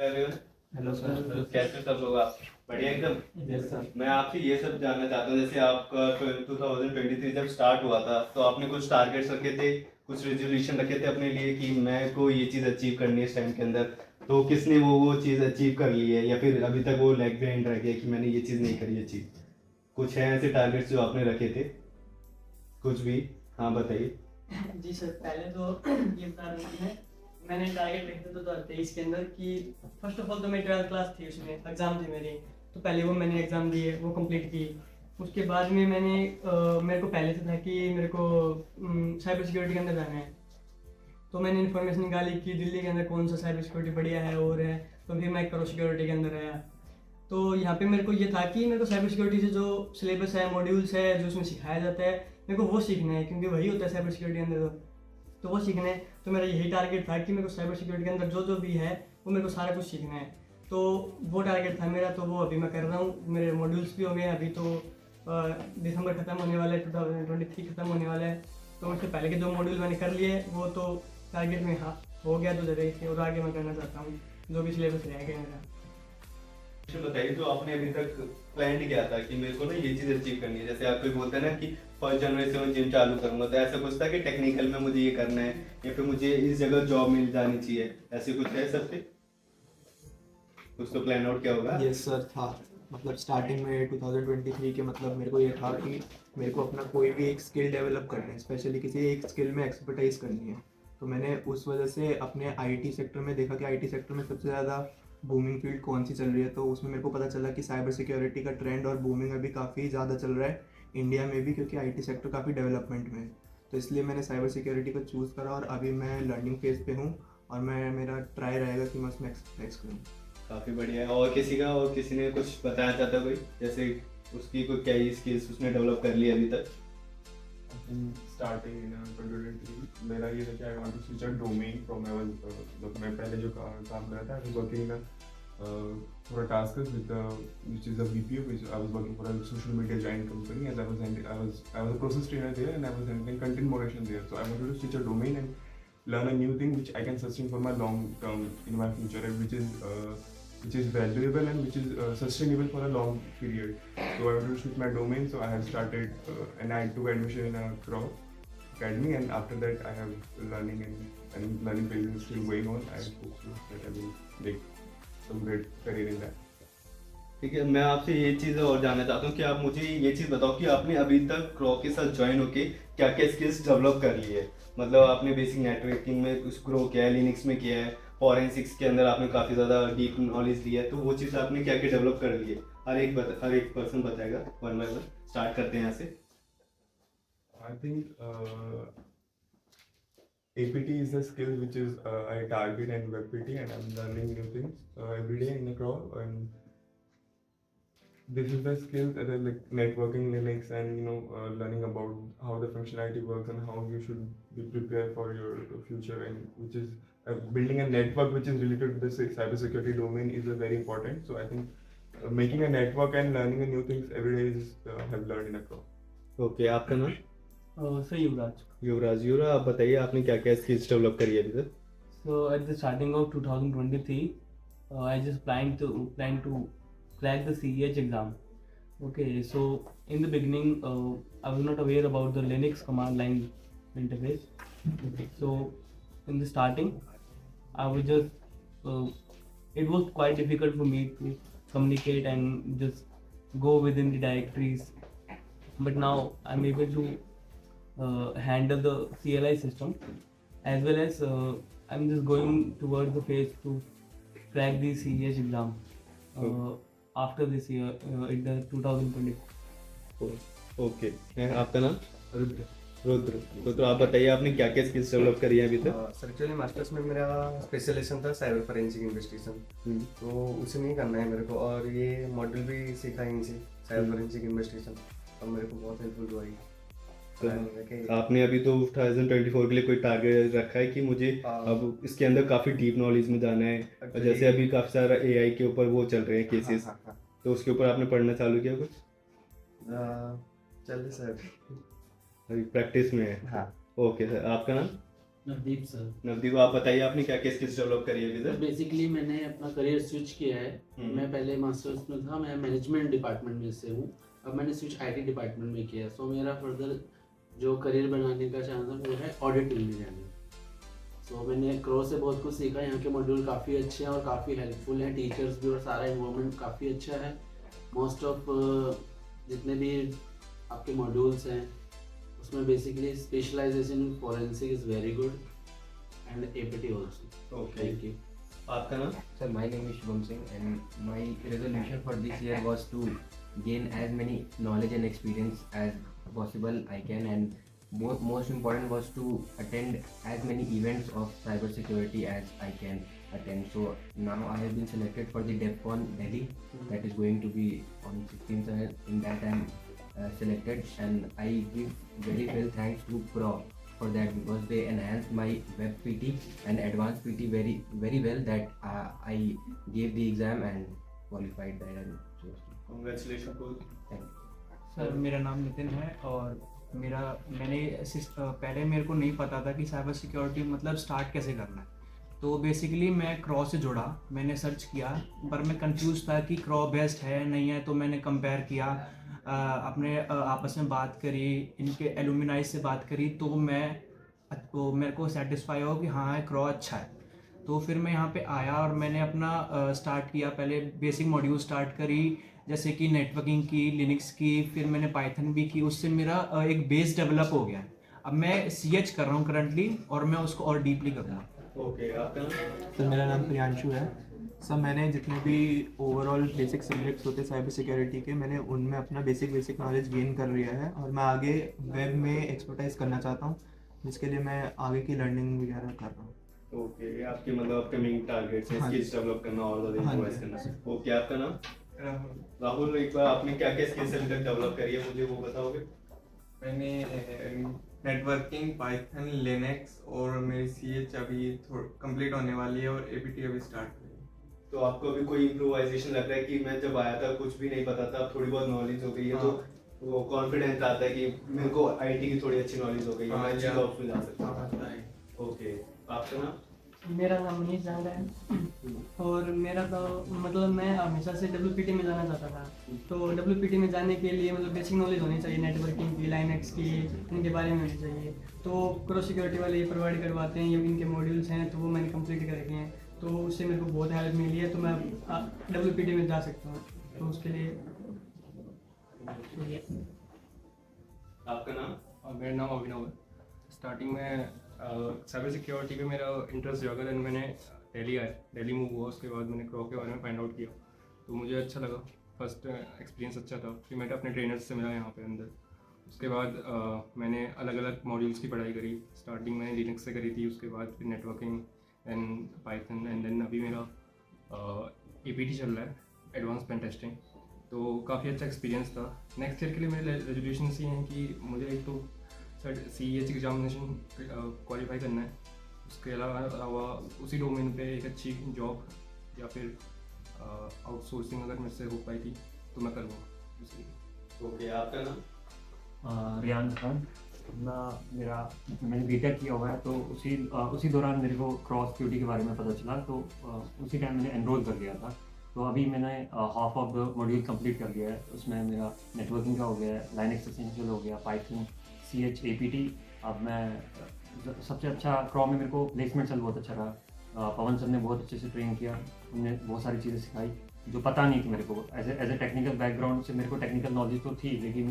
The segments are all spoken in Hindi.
Hello sir. कैसे सब लोग आप? बढ़िया एकदम। Yes sir. मैं आपसे ये सब जानना चाहता हूँ, जैसे आपका 2023 जब स्टार्ट हुआ था तो आपने कुछ टारगेट्स रखे थे, कुछ रेजोल्यूशन रखे थे अपने लिए कि मैं को ये चीज़ अचीव करनी है इस टाइम के अंदर। तो किसने वो चीज़ अचीव कर ली है, या फिर अभी तक वो लैग बिहाइंड रह गया कि मैंने ये चीज़ नहीं करी अचीव? कुछ है ऐसे टारगेट्स जो आपने रखे थे? कुछ भी? हाँ बताइए। जी सर, पहले तो ये बता रहा हूँ कि मैंने टारगेट रखे थे 2023 के अंदर कि फर्स्ट ऑफ ऑल तो मेरी 12th क्लास थी, उसमें एग्ज़ाम थे मेरे। तो पहले वो मैंने एग्ज़ाम दिए, वो कंप्लीट की। उसके बाद में मेरे को पहले से था कि मेरे को साइबर सिक्योरिटी के अंदर जाना है। तो मैंने इन्फॉर्मेशन निकाली कि दिल्ली के अंदर कौन सा साइबर सिक्योरिटी बढ़िया है और है। तो फिर मैं करो सिक्योरिटी के अंदर आया। तो यहाँ पे मेरे को ये था कि मेरे को साइबर सिक्योरिटी से जो सिलेबस है, मॉड्यूल्स है, जो उसमें सिखाया जाता है, मेरे को वो सीखना है, क्योंकि वही होता है साइबर सिक्योरिटी के अंदर। तो वो सीखना है। तो मेरा यही टारगेट था कि मेरे को साइबर सिक्योरिटी के अंदर जो जो भी है वो मेरे को सारा कुछ सीखना है। तो वो टारगेट था मेरा, तो वो अभी मैं कर रहा हूँ। मेरे मॉड्यूल्स भी हो गए अभी तो। दिसंबर ख़त्म होने वाला है, 2023 ख़त्म होने वाला है। तो उससे पहले के जो मॉड्यूल मैंने कर लिए वो तो टारगेट में हाँ हो गया, तो जरिए से और आगे मैं करना चाहता हूँ जो भी सिलेबस रह गया मेरा। बताइए, जो आपने अभी तक प्लान किया था कि मेरे को ना ये चीज अचीव करनी है, जैसे आप कोई बोलते हैं ना कि 1 जनवरी से मैं जिम चालू करूंगा, तो ऐसा कुछ था कि टेक्निकल में मुझे ये करना है या फिर मुझे इस जगह जॉब मिल जानी चाहिए, ऐसे कुछ है सबसे? कुछ तो प्लान आउट किया होगा। यस सर था। मतलब स्टार्टिंग में 2023 के मतलब मेरे को ये था कि मेरे को अपना कोई भी एक स्किल डेवलप करना है, स्पेशली किसी एक स्किल में एक्सपर्टाइज करनी है। तो मैंने उस वजह से अपने आईटी सेक्टर में देखा कि आईटी सेक्टर में सबसे ज़्यादा बूमिंग फील्ड कौन सी चल रही है। तो उसमें मेरे को पता चला कि साइबर सिक्योरिटी का ट्रेंड और बूमिंग अभी काफ़ी ज़्यादा चल रहा है इंडिया में भी, क्योंकि आईटी सेक्टर काफ़ी डेवलपमेंट में है। तो इसलिए मैंने साइबर सिक्योरिटी को चूज़ करा और अभी मैं लर्निंग फेज पे हूँ और मेरा ट्राई रहेगा कि मैं उसमें एक्सपर्टाइज करूँ। काफी बढ़िया है। और किसी का, और किसी ने कुछ बताना चाहता कोई, जैसे उसकी कोई क्या स्किल्स उसने डेवलप कर ली अभी तक? स्टार्टिंग इन 2023 मेरा ये था कि I want to switch a domain from I was मैं पहले जो काम कर रहा था I was working in for a task with which is a BPO, which I was working for a social media giant company, and I was a process trainer there, and I was handling content moderation there. So I wanted to switch a domain and learn a new thing which I can sustain for my long term in my future, and which is valuable and which is sustainable for a long period. So I wanted to switch my domain. So I have started and I took admission in a Crow Academy, and after that I have learning phase is still going on. I hope that I will make some great career in that. ठीक है, मैं आपसे ये चीज़ और जानना चाहता हूँ कि आप मुझे ये चीज़ बताओ कि आपने अभी तक क्रो के साथ ज्वाइन होके क्या क्या स्किल्स डेवलप कर ली है। मतलब आपने बेसिक नेटवर्किंग में कुछ ग्रो किया है, लिनक्स में किया है, फॉरेंसिक्स के अंदर आपने काफ़ी ज़्यादा डीप नॉलेज लिया है, तो वो चीज़ आपने क्या क्या डेवलप कर ली है? हर एक पर्सन बताएगा वन बाय वन। स्टार्ट करते हैं यहाँ से। I think APT is a skill which is I target and WebPT, and I'm learning new things every day in the crawl. And this is the skill that are like networking, Linux, and learning about how the functionality works and how you should be prepared for your future, and which is building a network which is related to the cybersecurity domain is very important. So I think making a network and learning new things every day is have learned in a crawl. Okay, आपका नाम? सर युवराज। युवराज। युवराज, आप बताइए आपने क्या क्या स्किल्स डेवलप करी है अभी तक? So at the starting of 2023, I just plan to crack the CEH exam. Okay, so in the beginning, I was not aware about the Linux command line interface. So in the starting, I was it was quite difficult for me to communicate and just go within the directories. But now I'm able to handle the CLI system, as well as I'm just going towards the phase to crack the CEH exam after this year in the 2024. Okay, आपका नाम? रुद्र। रुद्र। तो आप बताइए आपने क्या क्या स्किल्स डेवलप करी है अभी तक? सर एक्चुअली मास्टर्स में मेरा स्पेशलाइजेशन था साइबर फॉरेंसिक इन्वेस्टिगेशन, तो उसी में ही करना है मेरे को, और ये मॉड्यूल भी सीखा है इनसे, साइबर फॉरेंसिक इन्वेस्टिगेशन। अब मेरे को बहुत हेल्पफुल हुआ है। तो आपने अभी तो 2024 के लिए कोई टारगेट रखा है कि मुझे अब इसके अंदर काफ़ी डीप नॉलेज में जाना है? और जैसे अभी काफ़ी सारा एआई के ऊपर वो चल रहे हैं केसेस, तो उसके ऊपर आपने पढ़ना चालू किया कुछ? चलिए सर। अभी प्रैक्टिस में है। हाँ। ओके सर, आपका नाम? नवदीप सर। नवदीप, आप बताइए आपने क्या क्या स्किल्स डेवलप करी है अभी तो तक? बेसिकली मैंने अपना करियर स्विच किया है। मैं पहले मास्टर्स में था, मैं मैनेजमेंट डिपार्टमेंट में से हूँ। अब मैंने स्विच आईटी डिपार्टमेंट में किया। सो मेरा फर्दर जो करियर बनाने का चांस है वो है ऑडिटिंग में जाने। सो मैंने क्रो से बहुत कुछ सीखा। यहाँ के मॉड्यूल काफ़ी अच्छे हैं और काफ़ी हेल्पफुल हैं, टीचर्स भी, और सारा इन्वायरमेंट काफ़ी अच्छा है। मोस्ट ऑफ जितने भी आपके मॉड्यूल्स हैं उसमें basically specialisation in forensic is very good and APT also. Okay, thank you. आपका नाम? Sir, my name is Shubham Singh, and my resolution for this year was to gain as many knowledge and experience as possible I can, and most important was to attend as many events of cybersecurity as I can attend. So now I have been selected for the DevCon Delhi that is going to be on 16th, and in that I am selected, and I give very well thanks to Pro for that, because they enhanced my web PT and advanced PT very well, that I gave the exam and qualified that and chose to. Congratulation को। Thank you. सर मेरा नाम नितिन है, और पहले मेरे को नहीं पता था कि साइबर सिक्योरिटी मतलब स्टार्ट कैसे करना है। तो बेसिकली मैं क्रॉ से जुड़ा, मैंने सर्च किया, पर मैं कंफ्यूज था कि क्रॉ बेस्ट है नहीं है। तो मैंने कंपेयर किया, अपने आपस में बात करी, इनके एलुमिनाई से बात करी, तो मेरे को सेटिस्फाई हो कि हाँ क्रॉ अच्छा है। तो फिर मैं यहाँ पे आया और मैंने अपना स्टार्ट किया। पहले बेसिक मॉड्यूल स्टार्ट करी, जैसे कि नेटवर्किंग की, लिनक्स की, फिर मैंने पाइथन भी की। उससे मेरा एक बेस डेवलप हो गया। अब मैं CH कर रहा हूँ करंटली, और मैं उसको और डीपली करूँगा। ओके, आपका नाम? सर मेरा नाम प्रियांशु है। सर मैंने जितने भी ओवरऑल बेसिक सब्जेक्ट्स होते हैं साइबर सिक्योरिटी के, मैंने उनमें अपना बेसिक नॉलेज गेन कर लिया है, और मैं आगे वेब में एक्सपर्टाइज करना चाहता हूँ, जिसके लिए मैं आगे की लर्निंग वगैरह कर रहा हूँ। ओके, आपके मतलब अपकमिंग टारगेट्स हैं हाँ जी। स्किल्स डेवलप करना और ज़्यादा हाँ जी। इम्प्रूव करना। ओके, आपका नाम? राहुल। राहुल, एक बार आपने क्या क्या स्किल्स अभी तक डेवलप करी है, मुझे वो बताओगे? मैंने नेटवर्किंग, पाइथन, लिनक्स, और मेरी CH अभी कंप्लीट होने वाली है, और APT अभी स्टार्ट हुई है। तो आपको अभी कोई इम्प्रोवाइजेशन लग रहा है कि मैं जब आया था कुछ भी नहीं पता था, अब थोड़ी बहुत नॉलेज हो गई है, तो वो कॉन्फिडेंस आता है कि मेरे को IT की थोड़ी अच्छी नॉलेज हो गई है, मैं अच्छी जॉब्स में जा सकता हूँ। ओके, आपका नाम? मेरा नाम मनीष झांगरा है, और मेरा तो मतलब मैं हमेशा से WPT में जाना चाहता था। तो WPT में जाने के लिए मतलब बेसिक नॉलेज होनी चाहिए, नेटवर्किंग की, लाइनक्स की, इनके बारे में होनी चाहिए। तो क्रॉस सिक्योरिटी वाले ये प्रोवाइड करवाते हैं, ये इनके मॉड्यूल्स हैं, तो वो मैंने कंप्लीट कर रखे हैं। तो उससे मेरे को बहुत हेल्प मिली है, तो मैं WPT में जा सकता हूँ। तो उसके लिए आपका नाम? और मेरा नाम अभिनव है। स्टार्टिंग में साइबर सिक्योरिटी पे मेरा इंटरेस्ट जागा, देन मैंने दिल्ली मूव हुआ। उसके बाद मैंने क्रॉ के बारे में फाइंड आउट किया, तो मुझे अच्छा लगा। फर्स्ट एक्सपीरियंस अच्छा था। फिर मैंने अपने ट्रेनर्स से मिला यहाँ पे अंदर। उसके बाद मैंने अलग अलग मॉड्यूल्स की पढ़ाई करी। स्टार्टिंग मैंने लिनक्स से करी थी, उसके बाद फिर networking, and Python, and then अभी मेरा APT चल रहा है, एडवांस पेन टेस्टिंग। तो काफ़ी अच्छा एक्सपीरियंस था। नेक्स्ट ईयर के लिए मेरे रेजोल्यूशंस ये हैं कि मुझे एक तो CH एग्जामिनेशन क्वालिफाई करना है, उसके अलावा उसी डोमेन पे एक अच्छी जॉब, या फिर आउटसोर्सिंग अगर मेरे से हो पाई थी तो मैं करूँगा। ओके, आपका नाम? रियान खान। मैंने बीटेक किया हुआ है, तो उसी दौरान मेरे को क्रॉस सिक्योरिटी के बारे में पता चला, तो उसी टाइम मैंने एनरोल कर लिया था। तो अभी मैंने half of the module complete कर लिया है। उसमें मेरा नेटवर्किंग का हो गया है, लाइनक्स एसेंशियल हो गया, पाइथन, CH, APT। अब मैं सबसे अच्छा क्रॉ में मेरे को प्लेसमेंट सेल बहुत अच्छा रहा। पवन सर ने बहुत अच्छे से ट्रेन किया, उन्होंने बहुत सारी चीज़ें सिखाई जो पता नहीं थी मेरे को। एज ए टेक्निकल बैकग्राउंड से मेरे को टेक्निकल नॉलेज तो थी, लेकिन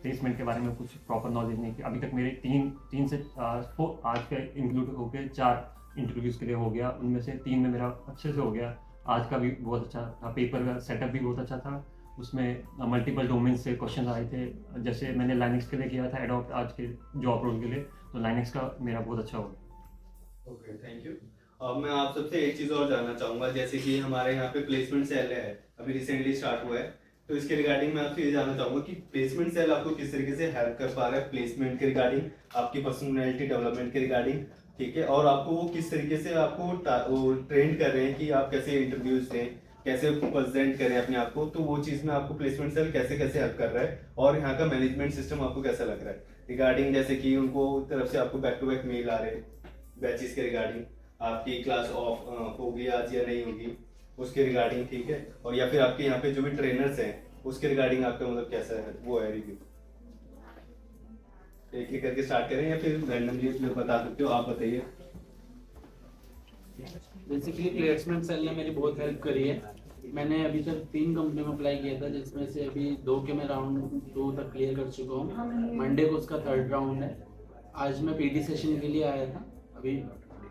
प्लेसमेंट के बारे में कुछ प्रॉपर नॉलेज नहीं थी। अभी तक मेरे तीन से आज के इंक्लूड होकर 4 इंटरव्यूज़ के लिए हो गया, उनमें से 3 में मेरा अच्छे से हो गया। आज का भी बहुत अच्छा था, पेपर का सेटअप भी बहुत अच्छा था। उसमें मल्टीपल डोमेन से क्वेश्चन आए थे। जैसे मैंने लाइनक्स के लिए किया था एडॉप्ट आज के जॉब रोल के लिए, तो लाइनक्स का मेरा बहुत अच्छा होगा। Okay, thank you. अब मैं आप सबसे एक चीज़ और जानना चाहूँगा, जैसे कि हमारे यहाँ पे प्लेसमेंट सेल है, अभी रिसेंटली स्टार्ट हुआ है, तो इसके रिगार्डिंग मैं आपसे ये जानना चाहूँगा कि प्लेसमेंट सेल आपको किस तरीके से हेल्प कर पा रहा है प्लेसमेंट के रिगार्डिंग, आपकी पर्सनैलिटी डेवलपमेंट के रिगार्डिंग, ठीक है, और आपको वो किस तरीके से आपको ट्रेन कर रहे हैं कि आप कैसे इंटरव्यूज दें, कैसे प्रेजेंट करें अपने आप को, तो वो चीज़ में आपको प्लेसमेंट सेल कैसे कैसे हेल्प कर रहा है, और यहाँ का मैनेजमेंट सिस्टम आपको कैसा लग रहा है रिगार्डिंग, जैसे कि उनको तरफ से आपको बैक टू बैक मेल आ रहे हैं, बैचेस के रिगार्डिंग, आपकी क्लास ऑफ होगी आज या नहीं होगी उसके रिगार्डिंग, ठीक है, और या फिर आपके यहाँ पे जो भी ट्रेनर्स हैं उसके रिगार्डिंग आपका मतलब कैसा है वो है रिव्यू। एक एक करके स्टार्ट करें या फिर रैंडमली बता सकते हो, आप बताइए। बेसिकली प्लेसमेंट सेल ने मेरी बहुत हेल्प करी है। मैंने अभी तक 3 कंपनी में अप्लाई किया था, जिसमें से अभी 2 के मैं राउंड 2 तक क्लियर कर चुका हूँ। मंडे को उसका 3rd राउंड है। आज मैं पीडी सेशन के लिए आया था। अभी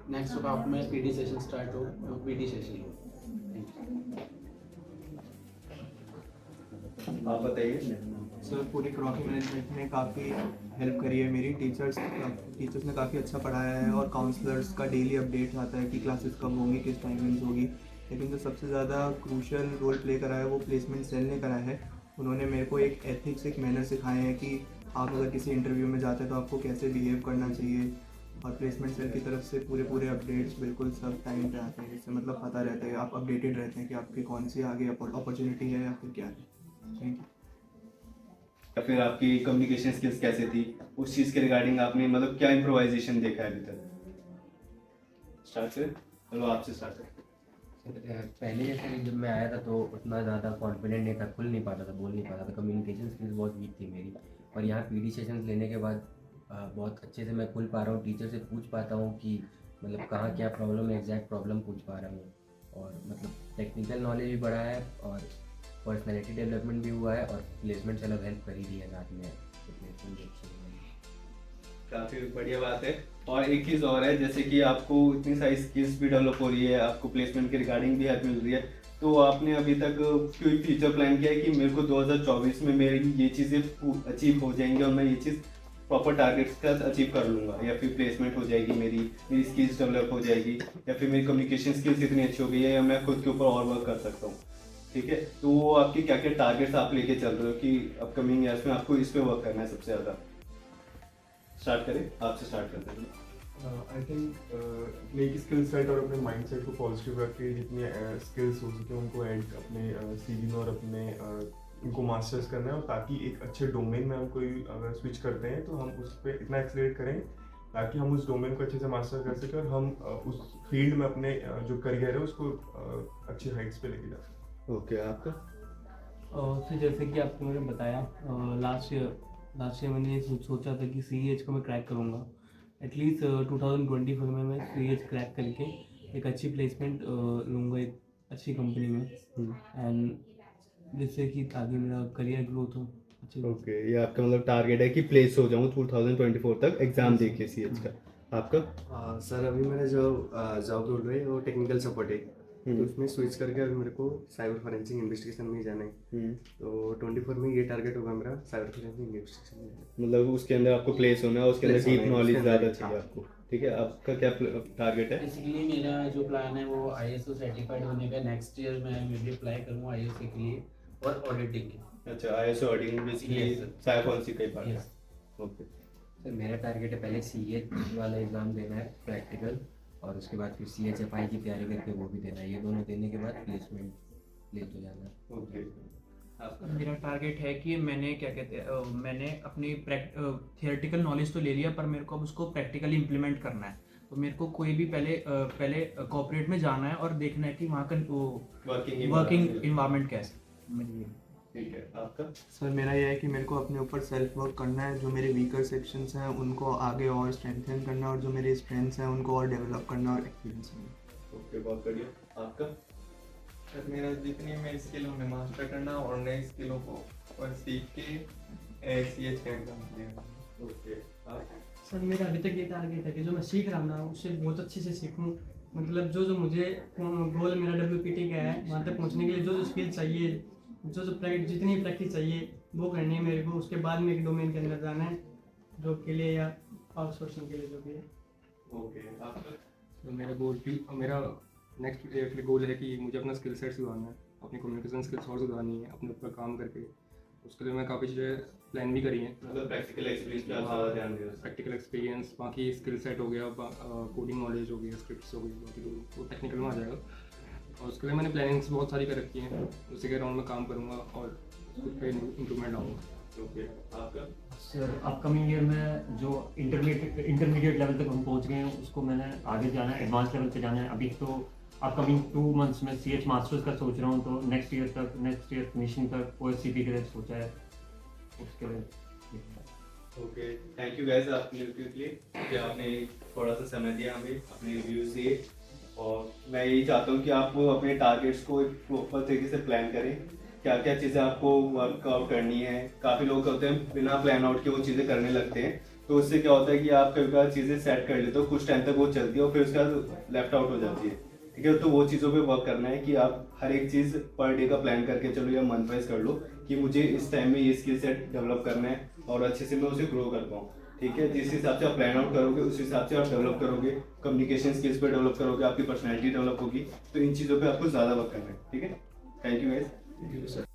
नेक्स्ट हाफ में पीडी सेशन स्टार्ट हो, तो पीडी सेशन हो। आप बताइए। सर पूरी क्रॉकी मैनेजमेंट ने काफ़ी हेल्प करी है मेरी। टीचर्स ने काफ़ी अच्छा पढ़ाया है और काउंसलर्स का डेली अपडेट आता है कि क्लासेस कब होंगी, किस टाइमिंग्स होगी। लेकिन जो सबसे ज़्यादा क्रूशियल रोल प्ले करा है वो प्लेसमेंट सेल ने करा है। उन्होंने मेरे को एक एथिक्स, एक मैनर सिखाए हैं कि आप अगर किसी इंटरव्यू में जाते हैं तो आपको कैसे बिहेव करना चाहिए। और प्लेसमेंट सेल की तरफ से पूरे अपडेट्स बिल्कुल सब टाइम पे आते हैं, जिससे मतलब पता रहता है, आप अपडेटेड रहते हैं कि आपकी कौन सी आगे अपॉर्चुनिटी है या फिर क्या है। Thank you. या फिर आपकी कम्युनिकेशन स्किल्स कैसे थी, उस चीज़ के रिगार्डिंग आपने मतलब क्या इम्प्रोवाइजेशन देखा है अभी तक। स्टार्ट करें, चलो आपसे स्टार्ट करें। पहले जैसे जब मैं आया था तो उतना ज़्यादा कॉन्फिडेंट नहीं था, खुल नहीं पाता था, बोल नहीं पाता था, कम्युनिकेशन स्किल्स बहुत वीक थी मेरी। और यहाँ पीडी सेशंस लेने के बाद बहुत अच्छे से मैं खुल पा रहा हूँ, टीचर से पूछ पाता हूँ कि मतलब कहाँ क्या प्रॉब्लम है, एग्जैक्ट प्रॉब्लम पूछ पा रहा हूँ। और मतलब टेक्निकल नॉलेज भी बढ़ा है और पर्सनैलिटी डेवलपमेंट भी हुआ है और प्लेसमेंट से अलग हेल्प कर ही दी है साथ में, तो प्लेसमेंट भी अच्छी है। काफ़ी बढ़िया बात है। और एक चीज़ और है, जैसे कि आपको इतनी सारी स्किल्स भी डेवलप हो रही है, आपको प्लेसमेंट के रिगार्डिंग भी हेल्प मिल रही है, तो आपने अभी तक कोई फ्यूचर प्लान किया है कि मेरे को 2024 में मेरी ये चीज़ें अचीव हो जाएंगी और मैं ये चीज़ प्रॉपर टारगेट्स के साथ अचीव कर लूँगा, या फिर प्लेसमेंट हो जाएगी, मेरी स्किल्स डेवलप हो जाएगी, या फिर मेरी कम्युनिकेशन स्किल्स इतनी अच्छी हो गई है या मैं खुद के ऊपर और वर्क कर सकता हूँ, ठीक है। तो वो आपके क्या क्या टारगेट्स आप लेके चल रहे हो कि अपकमिंग ईयर्स में आपको इस पे वर्क करना है सबसे ज़्यादा। स्टार्ट करें, आपसे स्टार्ट करते हैं। आई थिंक अपने एक स्किल सेट और अपने माइंड सेट को पॉजिटिव रख के जितनी स्किल्स हो सके उनको ऐड अपने सीवी में और अपने उनको मास्टर्स करना है, और ताकि एक अच्छे डोमेन में हम कोई अगर स्विच करते हैं तो हम उस पर इतना एक्सलेट करें ताकि हम उस डोमेन को अच्छे से मास्टर कर सकें और हम उस फील्ड में अपने जो करियर है उसको अच्छी हाइट्स पे लेके जा सकें। ओके, आपका? तो जैसे कि आपको मैंने बताया, लास्ट ईयर मैंने ये सोचा था कि CEH को मैं क्रैक करूँगा। एटलीस्ट 2024 में मैं CEH क्रैक करके एक अच्छी प्लेसमेंट लूँगा एक अच्छी कंपनी में, एंड जिससे कि आगे मेरा करियर ग्रोथ हो अच्छी। ओके, ये आपका मतलब टारगेट है कि प्लेस हो जाऊँ 2024 तक एग्जाम दे के CH का। आपका? सर अभी मैंने जो जॉब ढूंढ रही है वो टेक्निकल सपोर्ट है, तो उसमें स्विच करके अभी मेरे को साइबर फॉरेंसिक इन्वेस्टिगेशन में ही जाना है। तो 24 में ये टारगेट होगा मेरा, साइबर फॉरेंसिक इन्वेस्टिगेशन में। मतलब उसके अंदर आपको प्लेस होना है, उसके अंदर Place डीप होना है, नॉलेज उसके अंदर ज़्यादा deep, चाहिए हाँ। आपको, ठीक है। आपका क्या टारगेट है? बेसिकली मेरा जो प्लान है वो ISO सर्टिफाइड होने का। नेक्स्ट ईयर मैं मे भी अप्लाई करूँगा ISO के लिए और ऑडिटिंग के। अच्छा, ISO auditing basically cyber forensic का ही पार्ट है। Yes. ओके। सर मेरा टारगेट है पहले CH वाला एग्ज़ाम देना है प्रैक्टिकल, और उसके बाद फिर CHFI की तैयारी करके वो भी देना है। ये दोनों देने के बाद प्लेसमेंट ले तो जाना है। ओके। मेरा टारगेट है कि मैंने क्या कहते हैं मैंने अपनी थियोरेटिकल नॉलेज तो ले लिया, पर मेरे को अब उसको प्रैक्टिकली इम्प्लीमेंट करना है। तो मेरे को कोई भी पहले कॉर्पोरेट में जाना है और देखना है कि वहाँ का वर्किंग इन्वायरमेंट कैसा है। ठीक है, आपका? सर मेरा यह है कि मेरे को अपने ऊपर सेल्फ वर्क करना है, जो मेरे वीकर सेक्शंस हैं उनको आगे और स्ट्रेंथन करना है, और जो मेरे स्ट्रेंथ्स हैं उनको और डेवलप करना और एक्सपीरियंस करना। ओके, बहुत बढ़िया। आपका? सर मेरा जितनी मेरी स्किल उन्हें मास्टर करना और नई स्किलों को और सीख के CH का एग्जाम दिया। ओके, आप? सर मेरा अभी तक ये टारगेट है कि जो मैं सीख रहा हूँ ना उससे बहुत अच्छे से सीखूँ। मतलब जो मुझे गोल मेरा WPT का है, वहाँ तक पहुँचने के लिए जो स्किल चाहिए, जितनी प्रैक्टिस चाहिए वो करनी है मेरे को। उसके बाद में एक डोमेन के अंदर जाना है, जॉब के लिए या आउटसोर्सिंग के लिए जो भी है। ओके, आपका? तो मेरा नेक्स्ट ईयर के लिए गोल है कि मुझे अपना स्किल सेट सुधारना है, अपनी कम्युनिकेशन स्किल्स और सुधारनी है, अपने ऊपर काम करके। उसके लिए मैं काफ़ी चीज़ें प्लान भी करी हैं। मतलब प्रैक्टिकल एक्सपीरियंस पे आप ज़्यादा ध्यान दे रहे हो। प्रैक्टिकल एक्सपीरियंस, बाकी स्किल सेट हो गया, कोडिंग नॉलेज हो गया, स्क्रिप्ट्स हो गई, बाकी वो टेक्निकल में आ जाएगा। और उसके लिए मैंने प्लानिंग्स बहुत सारी कर रखी हैं, उसी के राउंड में काम करूँगा और खुद पे इम्प्रूवमेंट आऊँगा। ओके, आपका? सर अपकमिंग ईयर में जो इंटरमीडिएट लेवल तक हम पहुंच गए हैं उसको मैंने आगे जाना है, एडवांस लेवल पे जाना है। अभी तो अपकमिंग 2 मंथ्स में CH मास्टर्स का सोच रहा हूँ, तो नेक्स्ट ईयर फिनिशिंग तक OSCP के लिए सोचा है, उसके लिए। ओके, थैंक यू गाइस आपके लिए कि आपने थोड़ा सा समय दिया हमें, अपने रिव्यूज दिए। और मैं यही चाहता हूँ कि आप अपने टारगेट्स को एक प्रॉपर तरीके से प्लान करें, क्या क्या चीज़ें आपको वर्कआउट करनी है। काफ़ी लोग होते हैं बिना प्लान आउट के वो चीज़ें करने लगते हैं, तो उससे क्या होता है कि आप कभी कभार चीज़ें सेट कर लेते हो, कुछ टाइम तक वो चलती है और फिर उसके बाद लेफ्ट आउट हो जाती है, ठीक है। तो वो चीज़ों पे वर्क करना है कि आप हर एक चीज़ पर डे का प्लान करके चलो या मंथ वाइज कर लो कि मुझे इस टाइम में ये स्किल सेट डेवलप करना है और अच्छे से मैं उसे ग्रो कर पाऊँ, ठीक है। जिस हिसाब से आप प्लान आउट करोगे उस हिसाब से आप डेवलप करोगे, कम्युनिकेशन स्किल्स पे डेवलप करोगे, आपकी पर्सनैलिटी डेवलप होगी। तो इन चीज़ों पे आपको ज़्यादा वर्क करना है, ठीक है। Thank you guys.